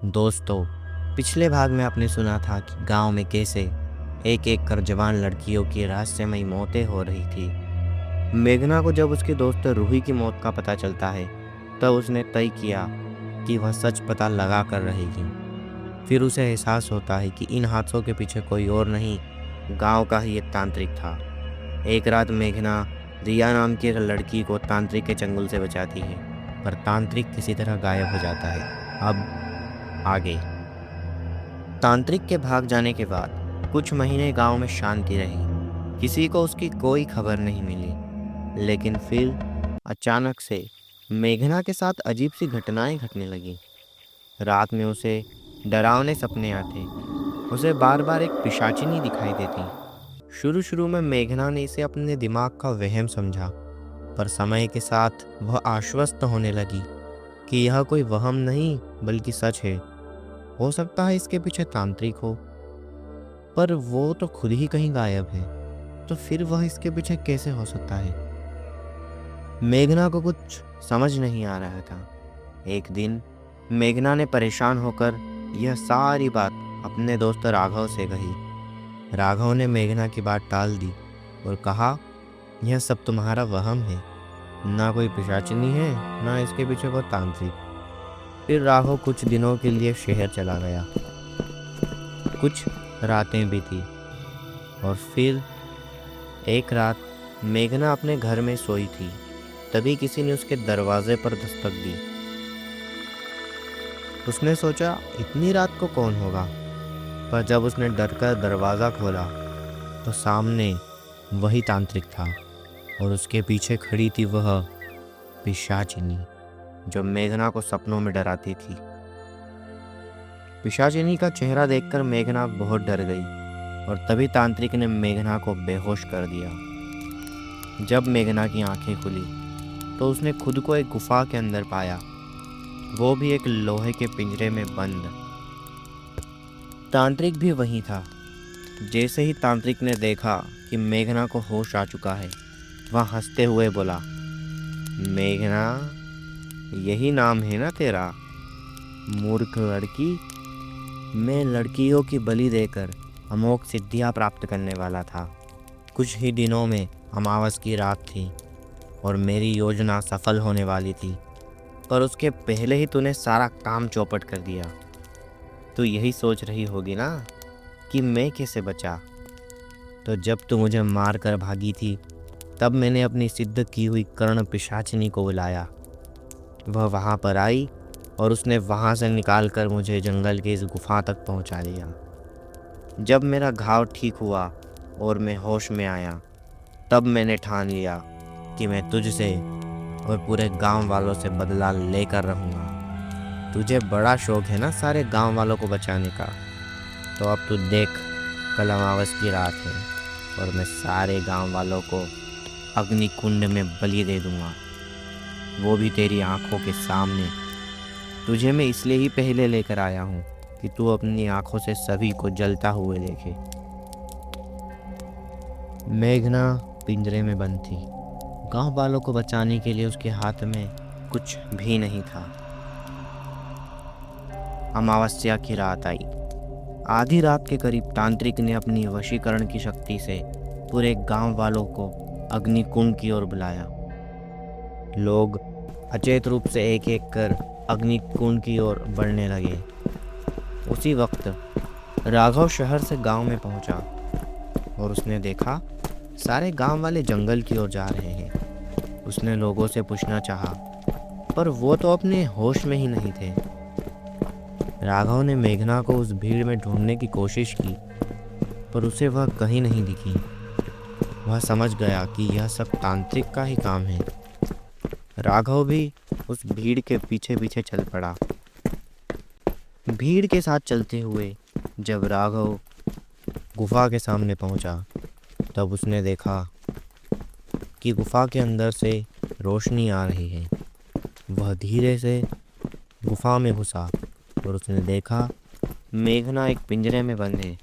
दोस्तों, पिछले भाग में आपने सुना था कि गांव में कैसे एक एक कर जवान लड़कियों की रहस्यमयी मौतें हो रही थी। मेघना को जब उसके दोस्त रूही की मौत का पता चलता है, तब उसने तय किया कि वह सच पता लगा कर रहेगी। फिर उसे एहसास होता है कि इन हादसों के पीछे कोई और नहीं, गांव का ही एक तांत्रिक था। एक रात मेघना रिया नाम की एक लड़की को तांत्रिक के चंगुल से बचाती है, पर तांत्रिक किसी तरह गायब हो जाता है। अब आगे। तांत्रिक के भाग जाने के बाद कुछ महीने गांव में शांति रही। किसी को उसकी कोई खबर नहीं मिली। लेकिन फिर अचानक से मेघना के साथ अजीब सी घटनाएं घटने लगी। रात में उसे डरावने सपने आते। उसे बार बार एक पिशाचिनी दिखाई देती। शुरू शुरू में मेघना ने इसे अपने दिमाग का वहम समझा, पर समय के साथ वह आश्वस्त होने लगी कि यह कोई वहम नहीं बल्कि सच है। हो सकता है इसके पीछे तांत्रिक हो, पर वो तो खुद ही कहीं गायब है, तो फिर वह इसके पीछे कैसे हो सकता है। मेघना को कुछ समझ नहीं आ रहा था। एक दिन मेघना ने परेशान होकर यह सारी बात अपने दोस्त राघव से कही। राघव ने मेघना की बात टाल दी और कहा, यह सब तुम्हारा वहम है, ना कोई पिशाचिनी है, ना इसके पीछे कोई तांत्रिक। फिर राघव कुछ दिनों के लिए शहर चला गया। कुछ रातें बीती और फिर एक रात मेघना अपने घर में सोई थी। तभी किसी ने उसके दरवाजे पर दस्तक दी। उसने सोचा इतनी रात को कौन होगा, पर जब उसने डरकर दरवाज़ा खोला तो सामने वही तांत्रिक था और उसके पीछे खड़ी थी वह पिशाचिनी जो मेघना को सपनों में डराती थी। पिशाचिनी का चेहरा देखकर मेघना बहुत डर गई और तभी तांत्रिक ने मेघना को बेहोश कर दिया। जब मेघना की आंखें खुली तो उसने खुद को एक गुफा के अंदर पाया, वो भी एक लोहे के पिंजरे में बंद। तांत्रिक भी वहीं था। जैसे ही तांत्रिक ने देखा कि मेघना को होश आ चुका है, वह हंसते हुए बोला, मेघना, यही नाम है ना तेरा, मूर्ख लड़की। मैं लड़कियों की बलि देकर अमोघ सिद्धियां प्राप्त करने वाला था। कुछ ही दिनों में अमावस की रात थी और मेरी योजना सफल होने वाली थी, पर उसके पहले ही तूने सारा काम चौपट कर दिया। तू यही सोच रही होगी ना कि मैं कैसे बचा। तो जब तू मुझे मार कर भागी थी, तब मैंने अपनी सिद्ध की हुई कर्ण पिशाचिनी को बुलाया। वह वहाँ पर आई और उसने वहाँ से निकाल कर मुझे जंगल के इस गुफा तक पहुँचा दिया। जब मेरा घाव ठीक हुआ और मैं होश में आया, तब मैंने ठान लिया कि मैं तुझसे और पूरे गांव वालों से बदला लेकर रहूँगा। तुझे बड़ा शौक है ना सारे गांव वालों को बचाने का, तो अब तू देख, कल अमावस की रात है और मैं सारे गांव वालों को अग्नि कुंड में बलि दे दूंगा, वो भी तेरी आंखों के सामने। तुझे मैं इसलिए ही पहले लेकर आया हूँ कि तू अपनी आंखों से सभी को जलता हुए देखे। मेघना पिंजरे में बंद थी। गांव वालों को बचाने के लिए उसके हाथ में कुछ भी नहीं था। अमावस्या की रात आई। आधी रात के करीब तांत्रिक ने अपनी वशीकरण की शक्ति से पूरे गांव वालों को अग्निकुंड की ओर बुलाया। लोग अचेत रूप से एक एक कर अग्निकुंड की ओर बढ़ने लगे। उसी वक्त राघव शहर से गांव में पहुंचा और उसने देखा सारे गांव वाले जंगल की ओर जा रहे हैं। उसने लोगों से पूछना चाहा, पर वो तो अपने होश में ही नहीं थे। राघव ने मेघना को उस भीड़ में ढूंढने की कोशिश की, पर उसे वह कहीं नहीं दिखी। वह समझ गया कि यह सब तांत्रिक का ही काम है। राघव भी उस भीड़ के पीछे पीछे चल पड़ा। भीड़ के साथ चलते हुए जब राघव गुफा के सामने पहुंचा, तब उसने देखा कि गुफा के अंदर से रोशनी आ रही है। वह धीरे से गुफा में घुसा और उसने देखा मेघना एक पिंजरे में बंद है।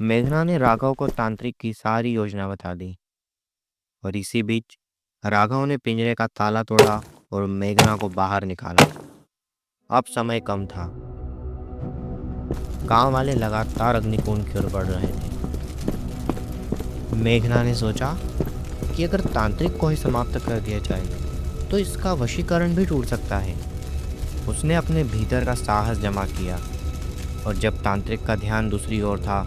मेघना ने राघव को तांत्रिक की सारी योजना बता दी और इसी बीच राघव ने पिंजरे का ताला तोड़ा और मेघना को बाहर निकाला। अब समय कम था। गांव वाले लगातार अग्निकुंड की ओर बढ़ रहे थे। मेघना ने सोचा कि अगर तांत्रिक को ही समाप्त कर दिया जाए तो इसका वशीकरण भी टूट सकता है। उसने अपने भीतर का साहस जमा किया और जब तांत्रिक का ध्यान दूसरी ओर था,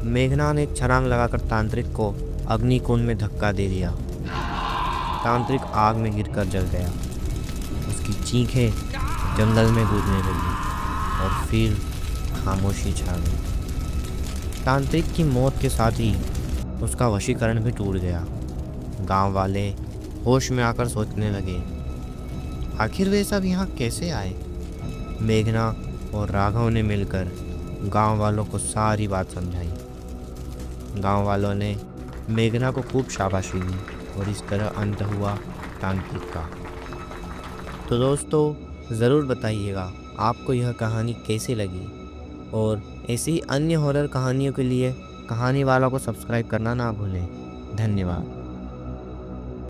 मेघना ने एक छलांग लगाकर तांत्रिक को अग्निकुंड में धक्का दे दिया। तांत्रिक आग में गिरकर जल गया। उसकी चीखें जंगल में गूंजने लगी और फिर खामोशी छा गई। तांत्रिक की मौत के साथ ही उसका वशीकरण भी टूट गया। गांव वाले होश में आकर सोचने लगे, आखिर वे सब यहाँ कैसे आए। मेघना और राघव ने मिलकर गांव वालों को सारी बात समझाई। गांव वालों ने मेघना को खूब शाबाशी दी और इस तरह अंत हुआ तांत्रिक का। तो दोस्तों ज़रूर बताइएगा आपको यह कहानी कैसी लगी, और ऐसी अन्य हॉरर कहानियों के लिए कहानी वालों को सब्सक्राइब करना ना भूलें। धन्यवाद।